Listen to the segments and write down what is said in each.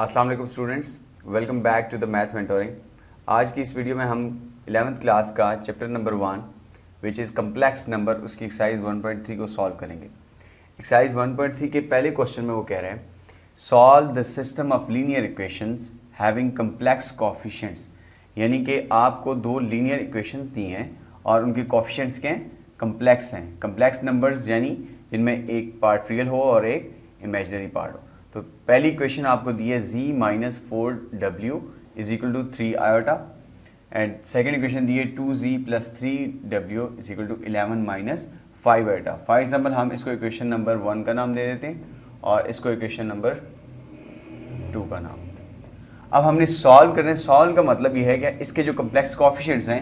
अस्सलाम वालेकुम students, welcome back to the math mentoring. आज की इस वीडियो में हम 11th क्लास का chapter number 1 which is complex number उसकी एक्सरसाइज 1.3 को सॉल्व करेंगे। एक्सरसाइज 1.3 के पहले क्वेश्चन में वो कह रहे हैं solve the system of linear equations having complex coefficients, यानी कि आपको दो लीनियर इक्वेशंस दी हैं और उनके कोफिशिएंट्स के कम्प्लेक्स हैं। कम्प्लेक्स नंबर्स यानी जिनमें एक पार्ट रियल हो और एक इमेजिनरी पार्ट हो। तो पहली इक्वेशन आपको दी है z minus 4w is equal to 3 iota and second equation दी है 2z plus 3w is equal to 11 minus 5 iota. For example हम इसको इक्वेशन नंबर 1 का नाम दे देते हैं और इसको इक्वेशन नंबर 2 का नाम। अब हमने सॉल्व करना है। सॉल्व का मतलब ये है कि इसके जो कम्प्लेक्स कोफिशिएंट्स हैं,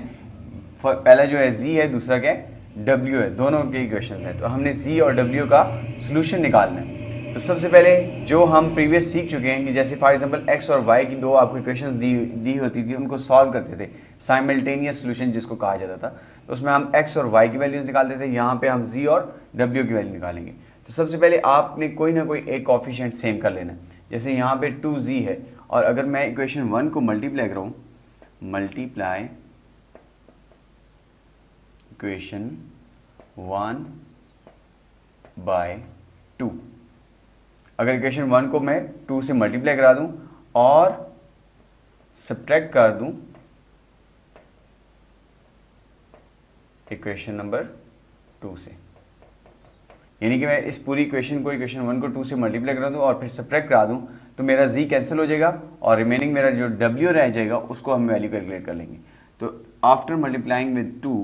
पहला जो है z है, दूसरा क्या है w है, दोनों के इक्वेशन हैं। तो हमने z और w का सोल्यूशन निकालना है। तो सबसे पहले जो हम प्रीवियस सीख चुके हैं कि जैसे फॉर एग्जांपल x और y की दो आपको इक्वेशंस दी होती थी, उनको सॉल्व करते थे, साइमल्टेनियस सॉल्यूशन जिसको कहा जाता था। तो उसमें हम x और y की वैल्यूज निकालते थे, यहाँ पे हम z और w की वैल्यू निकालेंगे। तो सबसे पहले आपने कोई ना कोई एक कोफिशिएंट सेम कर लेना है। जैसे यहाँ पे 2z है और अगर मैं इक्वेशन 1 को मल्टीप्लाई कराऊँ, मल्टीप्लाई इक्वेशन 1 बाय 2, अगर इक्वेशन 1 को मैं 2 से मल्टीप्लाई करा दूं और सब्ट्रैक्ट कर दूं इक्वेशन नंबर 2 से, यानी कि मैं इस पूरी इक्वेशन को इक्वेशन 1 को 2 से मल्टीप्लाई करा दूं और फिर सब्ट्रैक्ट करा दूं, तो मेरा z कैंसिल हो जाएगा और रिमेनिंग मेरा जो w रह जाएगा उसको हम वैल्यू कैलकुलेट कर लेंगे। तो after multiplying with 2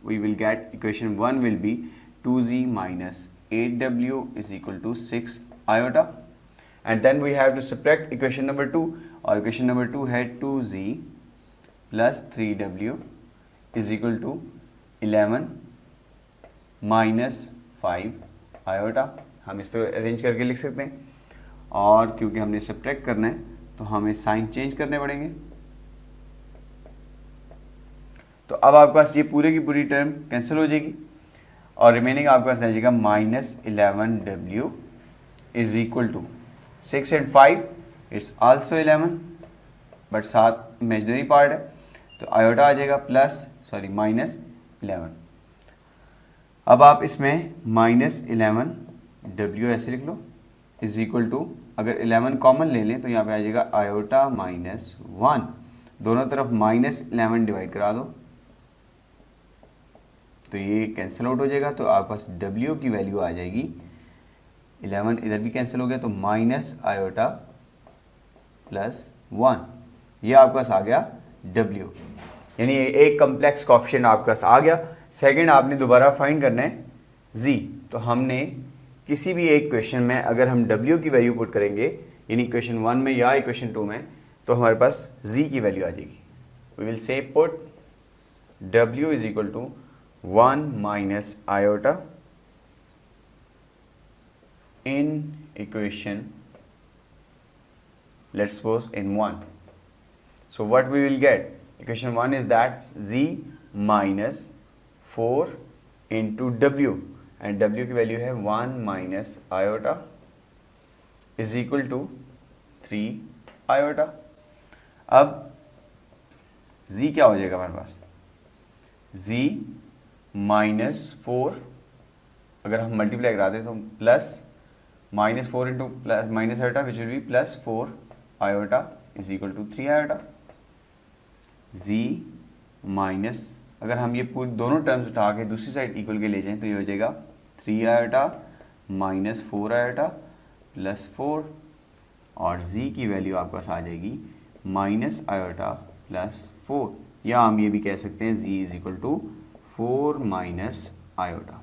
we will get equation 1 will be 2z minus 8w is equal to 6 iota and then we have to subtract equation number 2 और equation number 2 है 2z plus 3w is equal to 11 minus 5 iota। हम इसको arrange करके लिख सकते हैं और क्योंकि हमने subtract करना है तो हमें साइन चेंज करने पड़ेंगे। तो अब आपके पास ये पूरे की पूरी टर्म कैंसिल हो जाएगी और रिमेनिंग आपके पास रह जाएगा minus 11w is equal to 6 and 5 it's also 11 but साथ इमेजिनरी पार्ट है तो आयोटा आ जाएगा प्लस माइनस 11। अब आप इसमें माइनस 11w ऐसे लिख लो इज इक्वल टू, अगर 11 कॉमन ले लें तो यहाँ पे आ जाएगा आयोटा माइनस 1, दोनों तरफ माइनस 11 डिवाइड करा दो तो ये कैंसिल आउट हो जाएगा। तो आपके पास w की वैल्यू आ जाएगी 11, इधर भी कैंसिल हो गया तो माइनस आयोटा प्लस 1, ये आपके पास आ गया w, यानी एक कम्प्लेक्स कोफिशिएंट आपके पास आ गया। सेकंड आपने दोबारा फाइंड करना है z। तो हमने किसी भी एक क्वेश्चन में अगर हम w की वैल्यू पुट करेंगे, यानी इक्वेशन 1 में या इक्वेशन 2 में, तो हमारे पास z की वैल्यू आ जाएगी। We will say put w is equal to 1 minus iota in equation, let's suppose in 1. So what we will get, equation 1 is that z minus 4 into w and w की value है 1 minus iota is equal to 3 iota। अब z क्या हो जाएगा हमारे पास, z minus 4 अगर हम multiply करा दें तो plus minus 4 into plus minus iota which will be plus 4 iota is equal to 3 iota. z minus, अगर हम ये पूरी दोनों टर्म्स उठा के दूसरी साइड इक्वल के ले जाएं तो ये हो जाएगा 3 आयोटा माइनस 4 आयोटा प्लस 4 और z की वैल्यू आपके पास आ जाएगी माइनस आयोटा प्लस 4, या हम ये भी कह सकते हैं z is equal to 4 minus iota.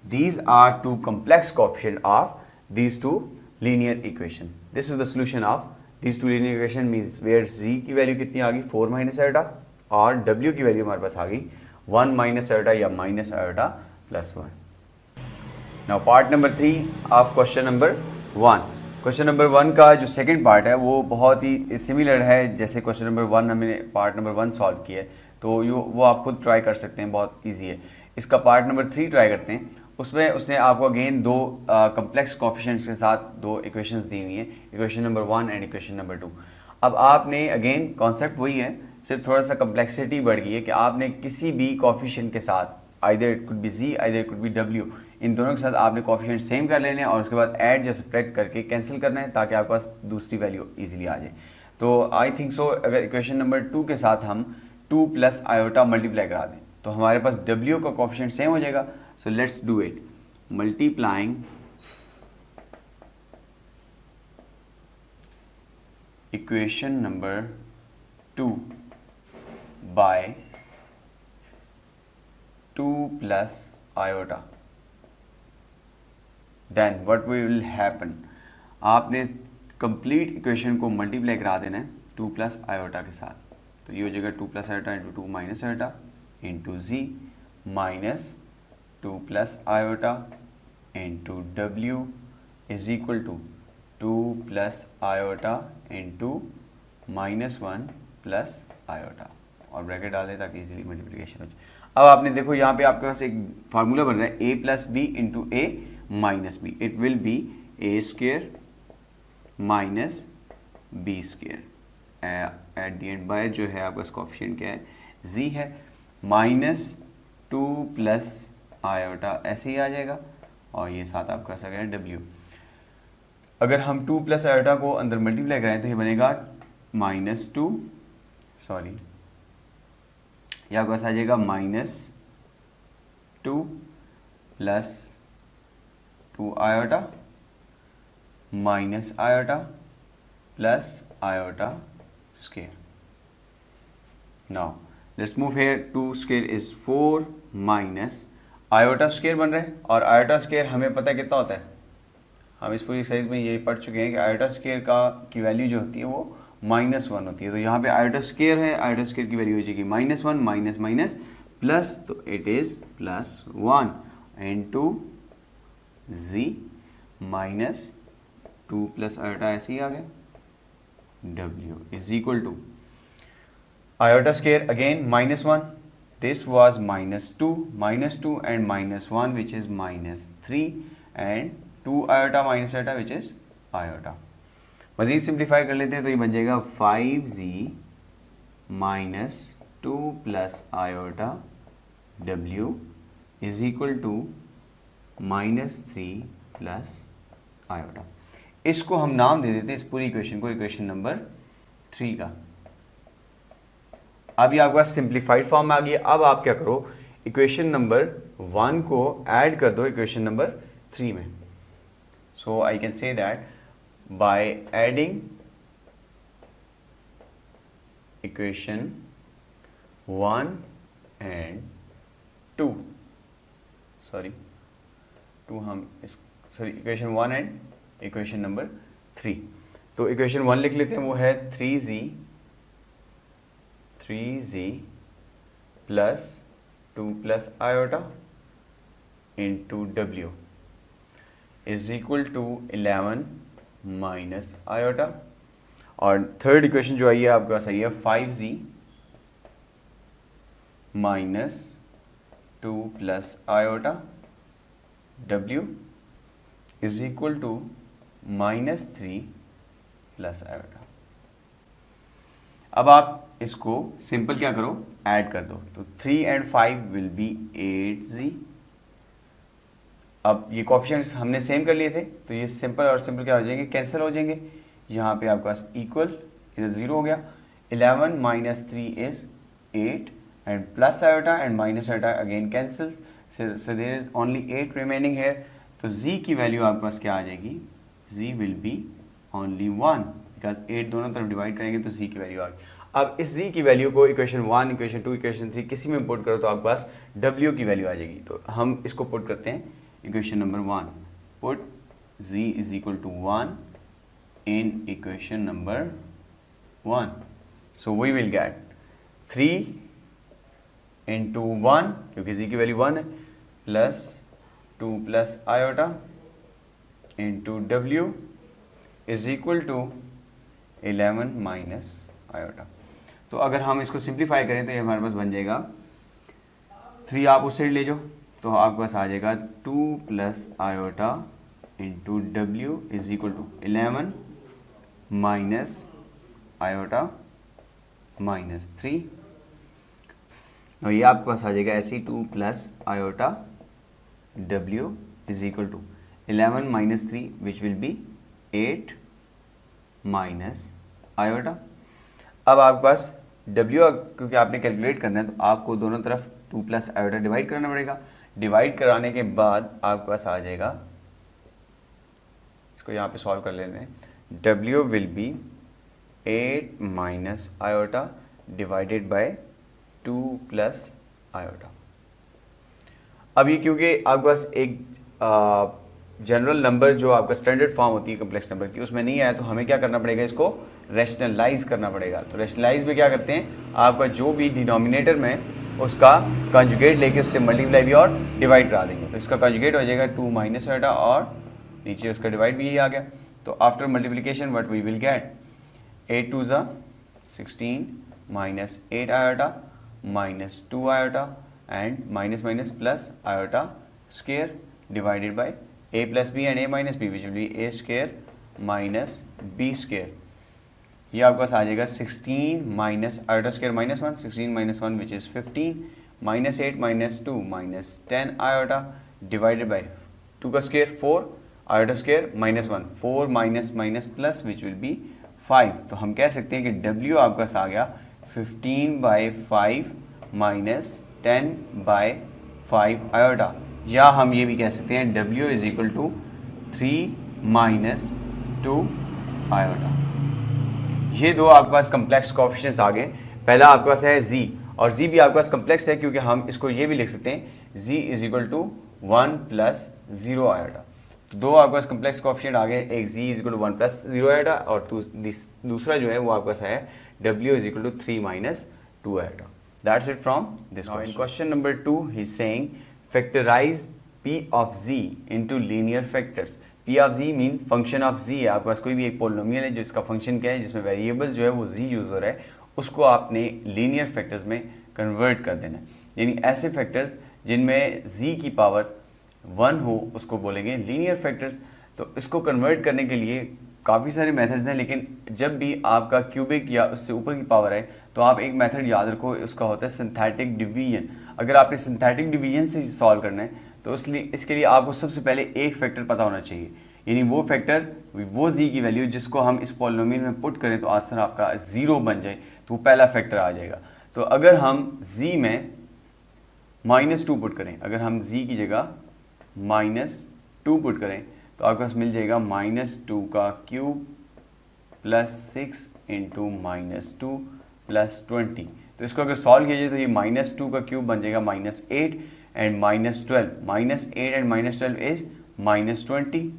These are two complex coefficient of these two linear equation. This is the solution of these two linear equation, means where z की value कितनी आ गई 4 माइनस आयोटा और w की value हमारे पास आ गई 1 minus iota या minus iota plus 1। Now part number 3 of question number 1. Question number 1 का जो सेकंड पार्ट है वो बहुत ही सिमिलर है जैसे क्वेश्चन नंबर 1 हमने पार्ट नंबर 1 सॉल्व किया है, तो वो आप खुद ट्राई कर सकते हैं, बहुत ईजी है। इसका पार्ट नंबर 3 ट्राई करते हैं उसमें उसने आपको अगेन दो कम्प्लेक्स कोफिशिएंट्स के साथ दो इक्वेशंस दी हुई हैं, equation number 1 and equation number 2। अब आपने अगेन कॉन्सेप्ट वही है, सिर्फ थोड़ा सा कम्प्लेक्सिटी बढ़ गई है कि आपने किसी भी कोफिशिएंट के साथ, either it could be z, either it could be w, इन दोनों के साथ आपने कोफिशिएंट सेम कर लेने हैं और उसके बाद ऐड या सब्ट्रैक्ट करके कैंसिल करना है ताकि आपके पास दूसरी वैल्यू इजीली आ जाए। तो आई थिंक सो अगर इक्वेशन नंबर 2 के साथ हम 2 प्लस आयोटा मल्टीप्लाई करा दें तो हमारे पास w का कोफिशिएंट सेम हो जाएगा। So let's do it. Multiplying equation number 2 by 2 plus iota, then what will happen, आपने कंप्लीट इक्वेशन को मल्टीप्लाई करा देना है 2 प्लस आयोटा के साथ। तो ये हो जाएगा 2 plus iota into 2 minus iota into z minus 2 plus iota into डब्ल्यू is equal to 2 plus iota into -1 plus iota और ब्रैकेट डाल दें ताकि इजीली मल्टीप्लिकेशन हो जाए। अब आपने देखो यहाँ पे आपके पास एक फार्मूला बन रहा है a plus b into a minus b, it will be a square minus b square at the end by जो है आपका कोफिशिएंट क्या है z है -2 प्लस आयोटा ऐसे ही आ जाएगा और ये साथ आपका सा है w। अगर हम 2 प्लस आयोटा को अंदर मल्टीप्लाई करें तो ये बनेगा -2, सॉरी या आपके पास आ जाएगा -2 plus 2 iota minus iota plus iota square. Now let's move here, 2 square is 4 minus iota square बन रहा है और आयोटा स्क्वायर हमें पता है कितना होता है, हम इस पूरी एक्सरसाइज में ये पढ़ चुके हैं कि आयोटा स्क्वायर की वैल्यू जो होती है वो -1 होती है। तो यहाँ पे आयोटा स्क्वायर है, आयोटा स्क्वायर की वैल्यू हो जाएगी -1 माइनस माइनस प्लस, तो it is +1 into z minus 2 plus iota ऐसे ही आ गया w is equal to iota square again -1, this was -2 and -1 which is -3 and 2 iota minus iota which is iota. मज़ीद simplify कर लेते हैं तो ये बन जाएगा 5z minus 2 plus iota w is equal to -3 plus iota. इसको हम नाम दे देते हैं इस पूरी इक्वेशन को इक्वेशन नंबर 3 का। अब ये आपके पास सिंप्लीफाइड फॉर्म में आ गया। अब आप क्या करो, इक्वेशन नंबर 1 को ऐड कर दो इक्वेशन नंबर 3 में। So I can say that by adding equation 1 and 2, equation 1 and equation number 3। तो equation 1 लिख लेते हैं, वो है 3z plus 2 plus iota into w is equal to 11 minus iota. और थर्ड इक्वेशन जो आई है आपके पास आई है 5z minus 2 plus iota w is equal to -3 plus iota. अब आप इसको सिंपल क्या करो, ऐड कर दो, तो 3 and 5 विल बी 8z। अब ये कोफिशिएंट्स हमने सेम कर लिए थे तो ये सिंपल और सिंपल क्या हो जाएंगे, कैंसिल हो जाएंगे। यहाँ पे आपके पास इक्वल, इधर 0 हो गया। 11 minus 3 is 8 and plus iota and minus iota again cancels, so there is only 8 remaining here. तो z की वैल्यू आपके पास क्या आ जाएगी, z will be only 1 because 8 दोनों तरफ डिवाइड करेंगे तो z की वैल्यू आ गई। अब इस z की वैल्यू को इक्वेशन 1, इक्वेशन 2, इक्वेशन 3 किसी में पुट करो तो आपके पास w की वैल्यू आ जाएगी। तो हम इसको पुट करते हैं equation number 1, put z is equal to 1 in equation number 1। So we will get 3 into 1 क्योंकि z की वैल्यू 1 है, plus 2 plus iota into w is equal to 11 minus iota. तो अगर हम इसको सिंप्लीफाई करें तो ये हमारे पास बन जाएगा 3, आप उस साइड ले जाओ, तो आपके पास आ जाएगा 2 प्लस आयोटा इंटू डब्ल्यू is equal to 11 minus iota minus 3। और ये आपके पास आ जाएगा ऐसे ही 2 प्लस आयोटा डब्ल्यू is equal to 11 minus 3 which will be 8 minus iota. अब आपके पास W क्योंकि आपने कैलकुलेट करना है तो आपको दोनों तरफ 2 प्लस आयोटा डिवाइड करना पड़ेगा। डिवाइड कराने के बाद आपके पास आ जाएगा, इसको यहाँ पे सॉल्व कर लेते हैं। W will be 8 minus iota divided by 2 plus iota. अब ये क्योंकि आपके पास एक जनरल नंबर जो आपका स्टैंडर्ड फॉर्म होती है कम्प्लेक्स नंबर की उसमें नहीं आया, तो हमें क्या करना पड़ेगा, इसको रैशनलाइज करना पड़ेगा। तो रैशनलाइज में क्या करते हैं, आपका जो भी डिनोमिनेटर में उसका कंजुगेट लेके उससे मल्टीप्लाई भी और डिवाइड करा देंगे। तो इसका कंजुगेट हो जाएगा 2 माइनस आयोटा और नीचे उसका डिवाइड भी यही आ गया। तो after multiplication what we will get 8 2 ज़ा 16 minus 8 iota minus 2 iota and minus minus plus iota square divided by a plus b and a minus b which will be a square minus b square। ये आपके पास आ जाएगा 16 minus iota square minus 1, 16 minus 1 which is 15 minus 8 minus 2 minus 10 iota divided by 2 का square 4 iota square minus 1 4 minus minus plus which will B 5। तो हम कह सकते हैं कि w आपके पास आ गया 15 बाई 5 माइनस 10 बाई 5 आयोटा, या हम ये भी कह सकते हैं W is equal to 3 minus 2 iota. ये दो आपके पास कम्प्लेक्स कोएफिशिएंट्स आ गए। पहला आपके पास है Z, और Z भी आपके पास कम्प्लेक्स है क्योंकि हम इसको ये भी लिख सकते हैं Z is equal to 1 plus 0 iota. तो दो आपके पास कम्प्लेक्स कोएफिशिएंट आ गए, एक Z is equal to 1 plus 0 iota और दूसरा जो है वो आपके पास है W is equal to 3 minus 2 iota. That's it from this question. Question number 2 he is saying factorize p of z into linear factors। p of z mean function of z है, आपके पास कोई भी एक पोलिनोमियल है जिसका function क्या है, जिसमें वेरिएबल जो है वो z यूज हो रहा है, उसको आपने लीनियर फैक्टर्स में कन्वर्ट कर देना है। यानी ऐसे फैक्टर्स जिनमें z की पावर 1 हो उसको बोलेंगे लीनियर फैक्टर्स। तो इसको कन्वर्ट करने के लिए काफ़ी सारे मेथड्स हैं, लेकिन जब भी आपका क्यूबिक या उससे ऊपर की पावर है तो आप एक मेथड याद रखो, उसका होता है सिंथेटिक डिवीजन। अगर आपने सिंथेटिक डिवीजन से सॉल्व करना है तो इसके लिए आपको सबसे पहले एक फैक्टर पता होना चाहिए, यानी वो फैक्टर वो z की वैल्यू जिसको हम इस पॉलिनोमियल में पुट करें तो आंसर आपका 0 बन जाए, तो वो पहला फैक्टर आ जाएगा। तो अगर हम z में -2 पुट करें, अगर हम z की जगह -2 पुट करें तो आपके पास मिल जाएगा -2 का क्यूब प्लस 6 इंटू -2 प्लस 20। तो इसको अगर सॉल्व किया जाए तो ये -2 का क्यूब बन जाएगा -8 and -12, -8 and -12 is -20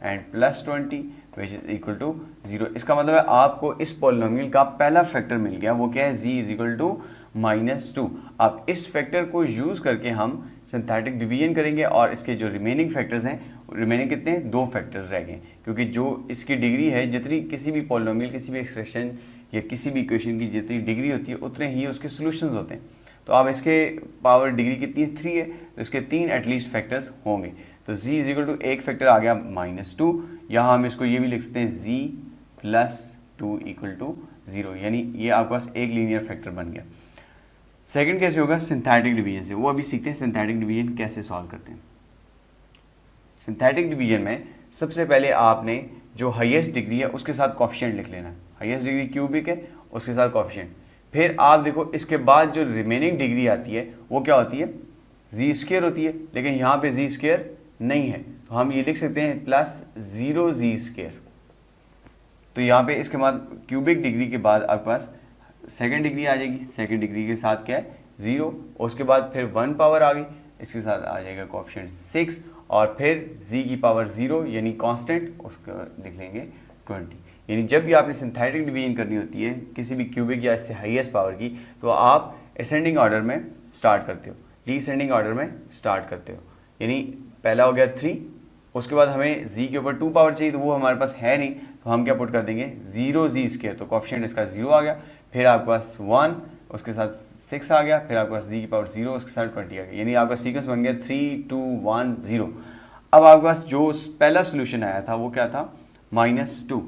and plus 20 which is equal to 0। इसका मतलब है आपको इस पॉलिनोमियल का पहला फैक्टर मिल गया, वो क्या है, z इज इक्वल टू -2। अब इस फैक्टर को यूज़ करके हम सिंथेटिक डिवीजन करेंगे और इसके जो रिमेनिंग फैक्टर्स हैं, रिमेनिंग कितने हैं, 2 फैक्टर्स रह गए, क्योंकि जो इसकी डिग्री है, जितनी किसी भी पॉलिनोमियल किसी भी एक्सप्रेशन या किसी भी इक्वेशन की जितनी डिग्री होती है उतने ही उसके सॉल्यूशंस होते हैं। तो अब इसके पावर डिग्री कितनी है, 3 है, तो इसके 3 एटलीस्ट फैक्टर्स होंगे। तो z इज इक्वल टू एक फैक्टर आ गया -2, यहाँ हम इसको ये भी लिख सकते हैं z प्लस 2 इक्वल टू 0, यानी ये आपके पास एक लीनियर फैक्टर बन गया। सेकंड कैसे होगा, सिंथेटिक डिवीजन से, वो अभी सीखते हैं सिंथेटिक डिवीजन कैसे सॉल्व करते हैं। सिंथेटिक डिवीजन में सबसे पहले आपने जो हाईएस्ट डिग्री है उसके साथ कोफिशिएंट लिख लेना है। हाईएस्ट डिग्री क्यूबिक है, उसके साथ कोफिशिएंट। फिर आप देखो इसके बाद जो रिमेनिंग डिग्री आती है वो क्या होती है, जी स्क्वायर होती है, लेकिन यहाँ पे जी स्क्वायर नहीं है, तो हम ये लिख सकते हैं प्लस 0 जी स्क्वायर। तो यहाँ पे इसके बाद क्यूबिक डिग्री के बाद आपके पास सेकंड डिग्री आ जाएगी, सेकंड डिग्री के साथ क्या है 0, और उसके बाद फिर 1 पावर आ गई, इसके साथ आ जाएगा कोफिशिएंट 6, और फिर z की पावर 0 यानी कांस्टेंट, उसका लिख लेंगे 20। यानी जब भी आपने सिंथेटिक डिवीजन करनी होती है किसी भी क्यूबिक या इससे हाईएस्ट पावर की, तो आप असेंडिंग ऑर्डर में स्टार्ट करते हो, डिसेंडिंग ऑर्डर में स्टार्ट करते हो। यानी पहला हो गया 3, उसके बाद हमें z के ऊपर 2 पावर चाहिए, तो वो हमारे पास है नहीं, तो हम क्या पुट कर देंगे 0 जी स्क्वायर, तो कोफिशिएंट इसका 0 आ गया। फिर आपके पास 1, उसके साथ 6 आ गया, फिर आपके पास z की पावर 0 उसके साथ 20 आ गया, यानी आपका सीक्वेंस बन गया 3 2 1 0। अब आपके पास जो पहला सोल्यूशन आया था वो क्या था, -2,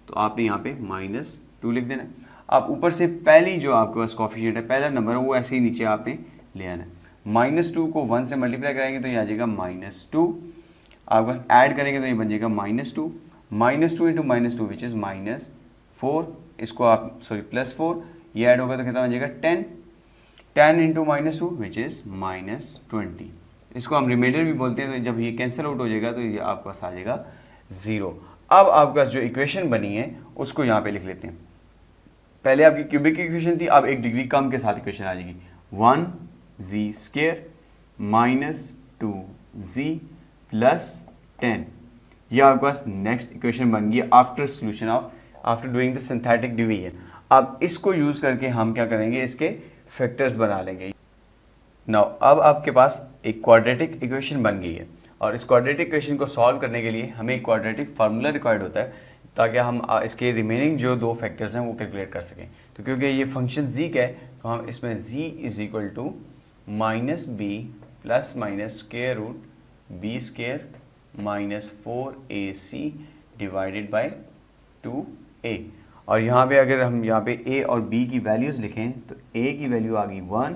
तो आपने यहाँ पे -2 लिख देना। आप ऊपर से पहली जो आपके पास कॉफिशिएंट है, पहला नंबर है, वो ऐसे ही नीचे आपने ले आना है। -2 को 1 से मल्टीप्लाई कराएंगे तो ये आ जाएगा -2, आपके पास ऐड करेंगे तो ये बन जाएगा -2, -2 इंटू -2 विच इज़ -4, इसको आप सॉरी +4, ये ऐड होगा तो कितना बन जाएगा 10, 10 इंटू -2 विच इज़ -20, इसको हम रिमाइंडर भी बोलते हैं। तो जब ये कैंसिल आउट हो जाएगा तो ये आपके पास आ जाएगा 0। अब आपके पास जो इक्वेशन बनी है उसको यहाँ पे लिख लेते हैं। पहले आपकी क्यूबिक की इक्वेशन थी, अब 1 डिग्री कम के साथ इक्वेशन आ जाएगी, 1z² -2z + 10, ये आपके पास नेक्स्ट इक्वेशन बन गई after solution of after doing the synthetic division. अब इसको यूज करके हम क्या करेंगे, इसके फैक्टर्स बना लेंगे। नाउ अब आपके पास एक क्वाड्रेटिक इक्वेशन बन गई है, और इस क्वाड्रेटिक इक्वेशन को सॉल्व करने के लिए हमें एक क्वाड्रेटिक फार्मूला रिक्वायर्ड होता है ताकि हम इसके रिमेनिंग जो 2 फैक्टर्स हैं वो कैलकुलेट कर सकें। तो क्योंकि ये फंक्शन z का है तो हम इसमें z is equal to -b plus minus square root b² -4ac divided by 2a। और यहाँ पे अगर हम यहाँ पे a और b की वैल्यूज़ लिखें तो a की वैल्यू आ गई 1,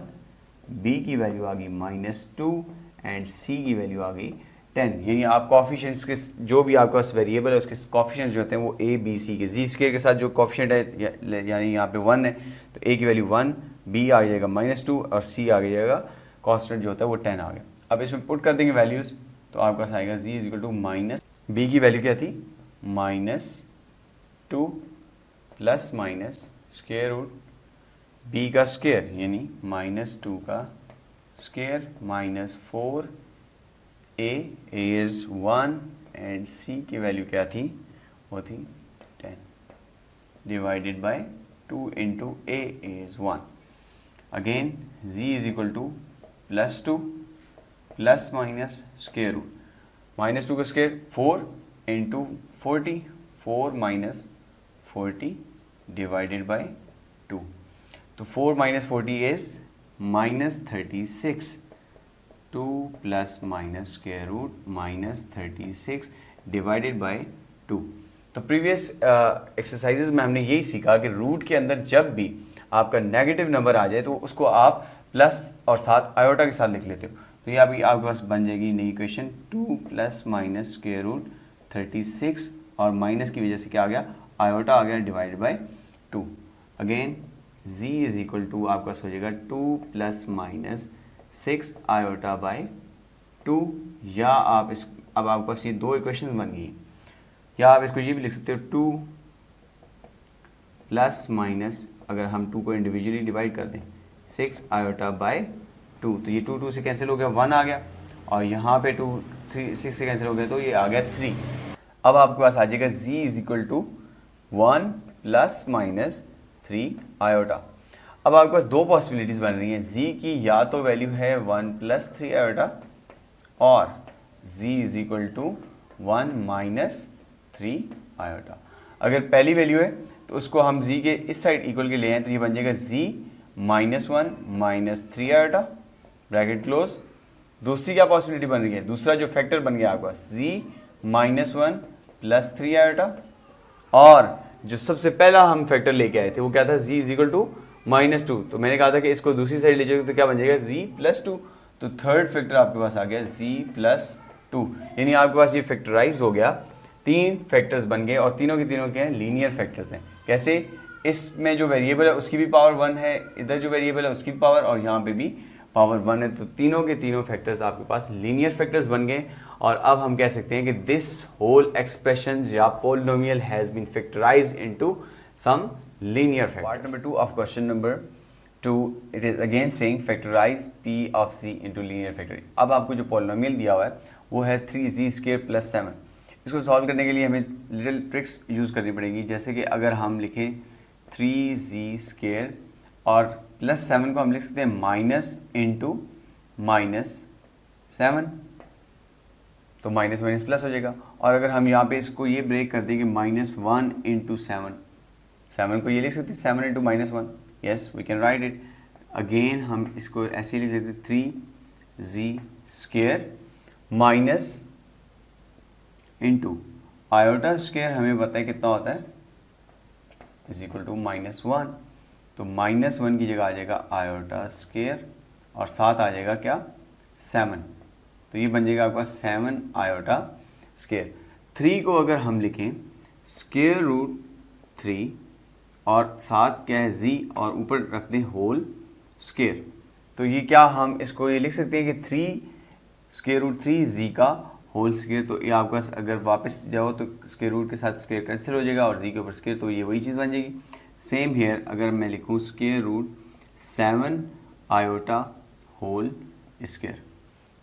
b की वैल्यू आ गई -2 एंड c की वैल्यू आ गई 10। यानी आप कॉफिशिएंट्स के जो भी आपके पास वेरिएबल है उसके कॉफिशिएंट्स जो होते हैं वो a b c के z स्क्वायर के साथ जो कॉफिशिएंट है यानी यहाँ पे 1 है तो a की वैल्यू 1, b आ जाएगा -2 और c आ जाएगा कांस्टेंट जो होता है वो 10 आ गया। अब इसमें पुट कर देंगे वैल्यूज़ तो आपके पास आएगा z is equal to b की वैल्यू क्या थी -2 plus minus square root b का स्क्वायर यानी -2 का square -4 a is 1 and c की वैल्यू क्या थी, वो थी 10 divided by 2 into a is 1। Again z is equal to +2 plus minus square root -2 का square 4 into 40, 4 minus 40 divided by 2, तो 4 minus 40 is -36, 2 plus minus square root -36 divided by 2। तो previous exercises में हमने यही सीखा कि रूट के अंदर जब भी आपका नेगेटिव नंबर आ जाए तो उसको आप प्लस और साथ आयोटा के साथ लिख लेते हो। तो ये अभी आपके पास बन जाएगी नई equation 2 plus minus square root 36 और माइनस की वजह से क्या आ गया, आयोटा आ गया divided by 2। Again z is equal to आपका पास हो जाएगा 2 प्लस माइनस 6 आयोटा बाय 2, या आप इस अब आपके पास ये 2 इक्वेशन बन गई, या आप इसको ये भी लिख सकते हो 2 प्लस माइनस, अगर हम 2 को इंडिविजुअली डिवाइड कर दें 6 आयोटा बाय 2, तो ये 2 2 से कैंसिल हो गया, 1 आ गया, और यहाँ पे 2 3 6 से कैंसिल हो गया तो ये आ गया 3। अब आपके पास आ जाएगा z is equal to 1 plus minus 3 iota. अब आपके पास 2 पॉसिबिलिटीज़ बन रही हैं, z की या तो वैल्यू है 1 प्लस 3 आयोटा और z is equal to 1 minus 3 iota. अगर पहली वैल्यू है तो उसको हम z के इस साइड इक्वल के ले आए तो ये बन जाएगा z -1 minus 3 iota bracket close. दूसरी क्या पॉसिबिलिटी बन रही है, दूसरा जो फैक्टर बन गया आपके पास z -1 प्लस 3 आयोटा, और जो सबसे पहला हम फैक्टर लेके आए थे वो क्या था, z इज इक्वल टू -2, तो मैंने कहा था कि इसको दूसरी साइड ले जाएगा तो क्या बन जाएगा z + 2, तो थर्ड फैक्टर आपके पास आ गया z + 2, यानी आपके पास ये फैक्टराइज हो गया, 3 फैक्टर्स बन गए और तीनों के तीनों के हैं लीनियर फैक्टर्स हैं। कैसे, इसमें जो वेरिएबल है उसकी भी पावर 1 है, इधर जो वेरिएबल है उसकी भी पावर, और यहाँ पे भी पावर 1 है, तो तीनों के तीनों फैक्टर्स आपके पास लीनियर फैक्टर्स बन गए। और अब हम कह सकते हैं कि दिस होल एक्सप्रेशन या polynomial has been factorized into some linear factor. Part number 2 of question number 2 it is again saying factorize p of c into linear factor. अब आपको जो पोलिनोमियल दिया हुआ है वो है 3z² + 7। इसको सॉल्व करने के लिए हमें लिटिल ट्रिक्स यूज़ करनी पड़ेगी, जैसे कि अगर हम लिखें 3z² और +7 को हम लिख सकते हैं माइनस इंटू -7, तो माइनस माइनस प्लस हो जाएगा। और अगर हम यहाँ पे इसको ये ब्रेक कर दें कि -1 इंटू 7, 7 को ये लिख सकते हैं 7 इंटू -1, yes we can write it. Again हम इसको ऐसे लिख लेते 3z² minus into iota square हमें पता है कितना होता है, इज इक्वल टू -1। तो -1 की जगह आ जाएगा आयोटा स्क्वायर और साथ आ जाएगा क्या, 7। तो ये बन जाएगा आपका 7 आयोटा स्क्वायर। 3 को अगर हम लिखें स्क्वायर रूट 3 और साथ क्या है z और ऊपर रख दें होल स्क्वायर, तो ये क्या हम इसको ये लिख सकते हैं कि 3 स्क्वायर रूट 3 z का होल स्क्वायर। तो ये आपका अगर वापस जाओ तो स्क्वायर रूट के साथ स्क्वायर कैंसिल हो जाएगा और z के ऊपर स्क्वायर, तो ये वही चीज़ बन जाएगी। सेम हेयर अगर मैं लिखूँ square root 7 iota whole square,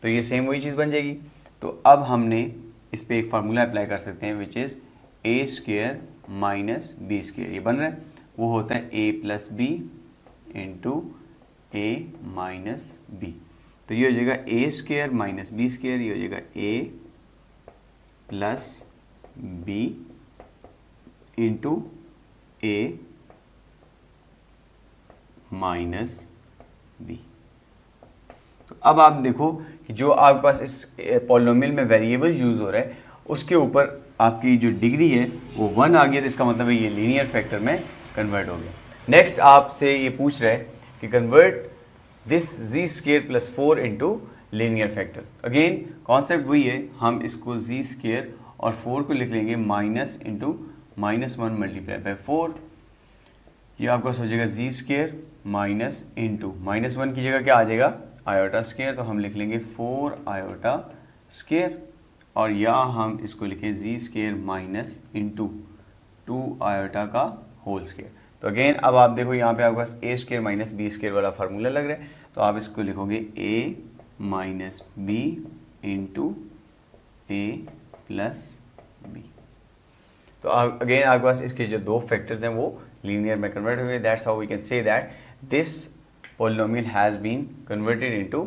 तो ये सेम वही चीज़ बन जाएगी। तो अब हमने इस पर एक फार्मूला अप्लाई कर सकते हैं which is a square minus b square. ये बन रहा है, वो होता है a plus b into a minus b. तो ये हो जाएगा a square minus b square, ये हो जाएगा a plus b into a minus b. तो अब आप देखो कि जो आपके पास इस पॉलिनोमियल में वेरिएबल यूज़ हो रहा है उसके ऊपर आपकी जो डिग्री है वो 1 आ गया, तो इसका मतलब है ये लीनियर फैक्टर में कन्वर्ट हो गया। नेक्स्ट आपसे ये पूछ रहा है कि convert this z square plus 4 into linear factor. Again concept वही है, हम इसको z स्क्वायर और 4 को लिख लेंगे माइनस इंटू -1 मल्टीप्लाई बाय 4। ये आपका हो जाएगा z स्क्वायर माइनस इंटू -1 की जगह क्या आ जाएगा, आयोटा स्क्वायर। तो हम लिख लेंगे 4 आयोटा स्क्वायर और या हम इसको लिखें z square minus into 2 iota का होल स्क्वायर। तो अगेन अब आप देखो यहाँ पे आपके पास a square minus b square वाला फार्मूला लग रहा है, तो आप इसको लिखोगे a minus b into a plus b. तो अगेन आपके पास इसके जो दो फैक्टर्स हैं वो लीनियर में कन्वर्ट हो गए। That's how we can say that this polynomial has been converted into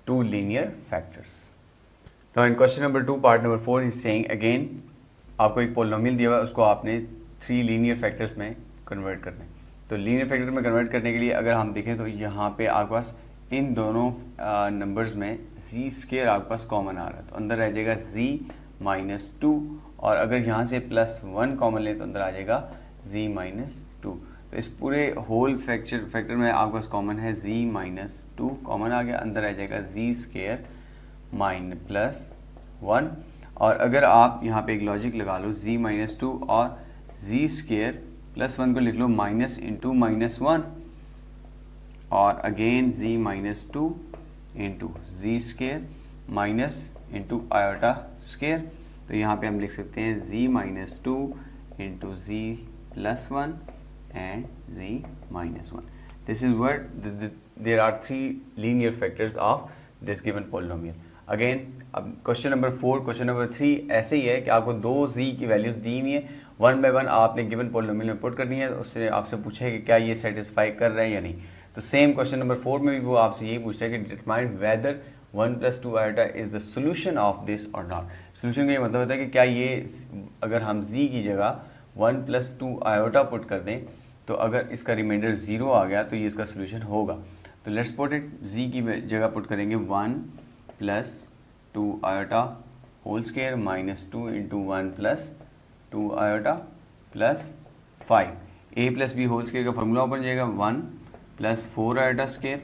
2 linear factors. Now in question number 2 part number 4 is saying again आपको एक polynomial दिया हुआ है, उसको आपने 3 linear factors में convert करना है। तो linear factor में convert करने के लिए अगर हम देखें तो यहाँ पे आपके पास इन दोनों नंबर्स में z स्क्वायर आपके पास कॉमन आ रहा है, तो अंदर रह जाएगा z माइनस 2 और अगर यहाँ से +1 कॉमन ले तो अंदर आ जाएगा z माइनस 2। तो इस पूरे होल फैक्टर में आपके पास कॉमन है z माइनस 2 कॉमन आ गया, अंदर आ जाएगा z स्क्वायर प्लस 1। और अगर आप यहाँ पे एक लॉजिक लगा लो z माइनस 2 और z स्क्वायर प्लस 1 को लिख लो माइनस इंटू -1 और again z minus 2 into z square minus into iota square. तो यहाँ पे हम लिख सकते हैं z minus 2 into z plus 1 and z minus 1. This is what there are 3 linear factors of this given polynomial. Again अब question number 4 question number 3 ऐसे ही है कि आपको दो z की वैल्यूज दी हुई है, 1 बाय 1 आपने गिवन पोलिनोमियल में पुट करनी है। उससे आपसे पूछा है कि क्या ये सेटिस्फाई कर रहा है या नहीं। तो सेम क्वेश्चन नंबर 4 में भी वो आपसे यही पूछ रहा है कि determine whether 1 + 2 iota is the solution of this और नॉट। सोल्यूशन का ये मतलब होता है कि क्या ये अगर हम z की जगह 1 + 2 आयोटा पुट कर दें तो अगर इसका रिमाइंडर 0 आ गया तो ये इसका सोल्यूशन होगा। तो लेट्स पुट इट, z की जगह पुट करेंगे 1 + 2 iota whole square minus 2 into 1 + 2 iota plus 5। a + b whole square का फॉर्मूला बन जाएगा 1 + 4 iota square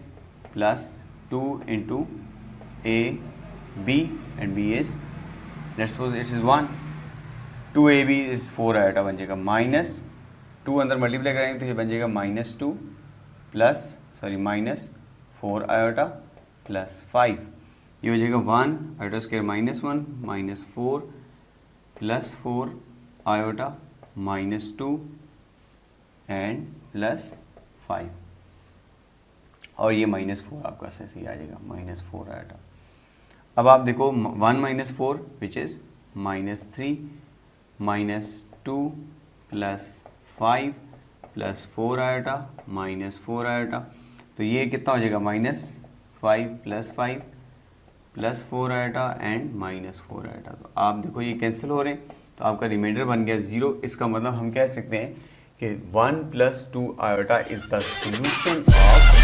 plus 2 into a b and b is let's suppose it is 1, 2ab is 4 iota बन जाएगा minus 2 अंदर multiply करेंगे तो ये बन जाएगा -2 माइनस 4 आयोटा प्लस 5। ये हो जाएगा 1 iota square -1 minus 4 plus 4 iota -2 and plus 5 और ये -4 आपका ऐसे ही आ जाएगा -4 आयोटा। अब आप देखो 1 - 4 which is -3 -2 plus 5 plus 4 iota minus 4 iota. तो ये कितना हो जाएगा -5 plus 5 plus 4 iota and -4 iota. तो आप देखो ये कैंसिल हो रहे हैं तो आपका रिमाइंडर बन गया 0। इसका मतलब हम कह सकते हैं कि 1 + 2 iota is the solution of